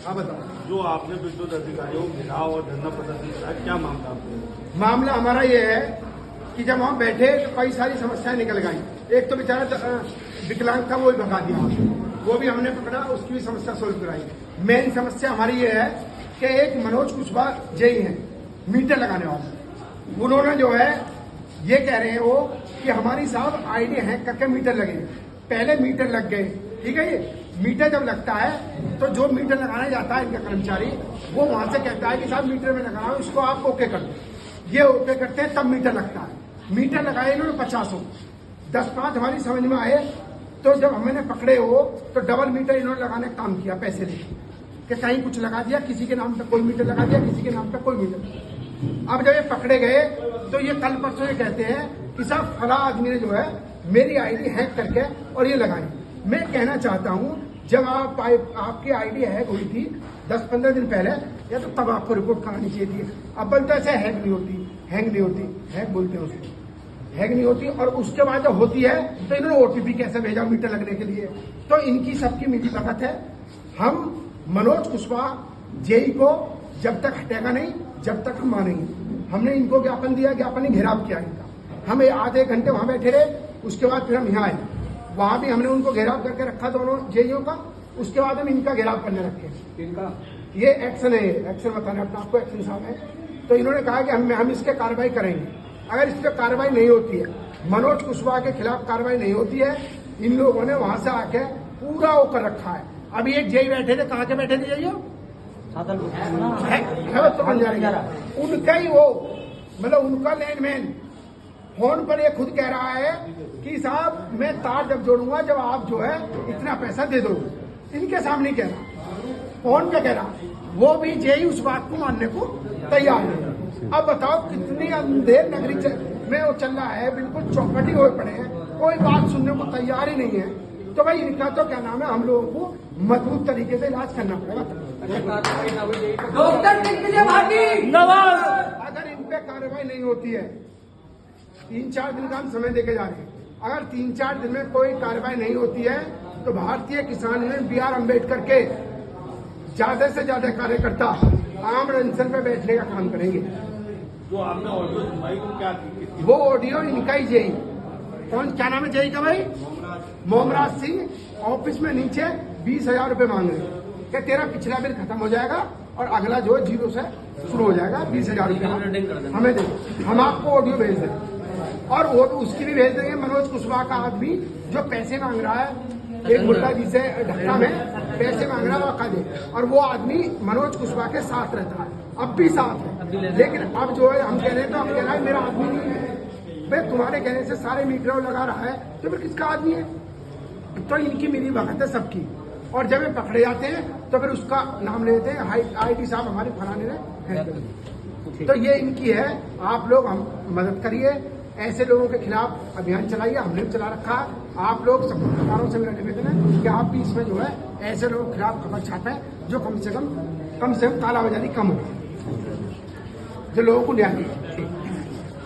हाँ बताओ। जो आपने विद्युत अधिकारियों को घेराव और धरना प्रदर्शन करा, क्या मामला आपको? मामला हमारा ये है कि जब वहाँ बैठे तो कई सारी समस्याएं निकल गई। एक तो बेचारा विकलांग था, वो भी भगा दिया, वो भी हमने पकड़ा, उसकी भी समस्या सोल्व कराई। मेन समस्या हमारी ये है कि एक मनोज कुशवाहा जेई है मीटर लगाने वाले, उन्होंने जो है ये कह रहे हैं वो कि हमारी साहब आईडी हैक करके मीटर लगे। पहले मीटर लग गए, ठीक है। ये मीटर जब लगता है तो जो मीटर लगाने जाता है इनका कर्मचारी, वो वहां से कहता है कि साहब मीटर में लगाओ, इसको आप ओके कर दो। ये ओके करते हैं तब मीटर लगता है। मीटर लगाए इन्होंने 50 10-5 हमारी समझ में आए। तो जब हमने पकड़े हो तो डबल मीटर इन्होंने लगाने का काम किया, पैसे लेके कि कहीं कुछ लगा दिया, किसी के नाम पे कोई मीटर लगा दिया, किसी के नाम पे कोई मीटर। अब जब ये पकड़े गए तो ये कल परसों ये कहते हैं कि साहब फला आदमी ने जो है मेरी आईडी हैक करके और ये लगाई। मैं कहना चाहता हूं, जब आपकी आईडी हैक हुई थी 10-15 दिन पहले, या तो तब आपको रिपोर्ट करानी चाहिए थी। अब तो ऐसे हैक नहीं होती, हैंग नहीं होती, हैक बोलते हैं उसको, हैक नहीं होती। और उसके बाद जब होती है तो इन्होंने ओटीपी कैसे भेजा मीटर लगने के लिए? तो इनकी सबकी मिली भगत है। हम मनोज कुशवाहा जेई को जब तक हटेगा नहीं, जब तक हम मानेंगे। हमने इनको ज्ञापन दिया, ज्ञापन ही घेराव किया इनका। हम आधे घंटे वहां बैठे रहे, उसके बाद फिर हम यहाँ आए, वहां भी हमने उनको घेराव करके रखा दोनों जेईओ का। उसके बाद हम इनका घेराव करने रखे। इनका ये एक्शन है, एक्शन बताने अपना आपको एक्शन साहब है। तो इन्होंने कहा कि हम इस पर कार्रवाई करेंगे। अगर इस पर कार्रवाई नहीं होती है, मनोज कुशवाहा के खिलाफ कार्रवाई नहीं होती है, इन लोगों ने वहां से आके पूरा होकर रखा है। अभी एक जेई बैठे थे, कहाँ के बैठे थे जेईओ? तो उनका ही वो, मतलब उनका लैंडमैन फोन पर ये खुद कह रहा है कि साहब मैं तार जब जोड़ूंगा जब आप जो है इतना पैसा दे दोगे। इनके सामने कह रहा, फोन पे कह रहा। वो भी जेई उस बात को मानने को तैयार है। अब बताओ कितनी अंधेर नगरी में वो चल रहा है, बिल्कुल चौकटी हुए पड़े हैं, कोई बात सुनने को तैयार ही नहीं है। तो भाई इनका तो क्या नाम है, हम लोगों को मजबूत तरीके से इलाज करना पड़ेगा। अगर इन पे कार्रवाई नहीं होती है, 3-4 दिन का हम समय देके जा रहे हैं, अगर 3-4 दिन में कोई कार्रवाई नहीं होती है तो भारतीय किसान यूनियन BR अम्बेडकर के ज्यादा से ज्यादा कार्यकर्ता आम अनशन पे बैठने का काम करेंगे। जो आपने ऑडियो सुनवाई को क्या थी? वो ऑडियो इनका ही जेई, कौन क्या नाम है जेई का भाई? मोमराज सिंह। ऑफिस में नीचे 20,000 रुपए मांग रहे हैं कि तेरा पिछला बिल खत्म हो जाएगा और अगला जो है 0 से शुरू हो जाएगा। 20,000 रुपये हमें दे, हम आपको ऑडियो भेज दें। और वो उसकी भी भेज देंगे। मनोज कुशवाहा का आदमी जो पैसे मांग रहा है, एक मुद्दा जिसे ढक्का में पैसे मांग रहा है वो दे, और वो आदमी मनोज कुशवाहा के साथ रहता है, अब भी साथ है। लेकिन अब जो है हम कह रहे हैं, तो हम कह रहा है मेरा आदमी नहीं है। भाई तुम्हारे कहने से सारे मीटर लगा रहा है तो फिर किसका आदमी है? तो इनकी मेरी भगत है सबकी। और जब ये पकड़े जाते हैं तो फिर उसका नाम लेते हैं, आईटी साहब हमारे फलाने ने। तो ये इनकी है। आप लोग हम मदद करिए, ऐसे लोगों के खिलाफ अभियान चलाइए। हमने भी चला रखा। आप लोग सब पत्रकारों से मेरा निवेदन है कि आप भी इसमें जो है ऐसे लोगों के खिलाफ खबर छापें जो कम से कम कालाबाजारी कम हो, जो लोगों को न्याय मिले।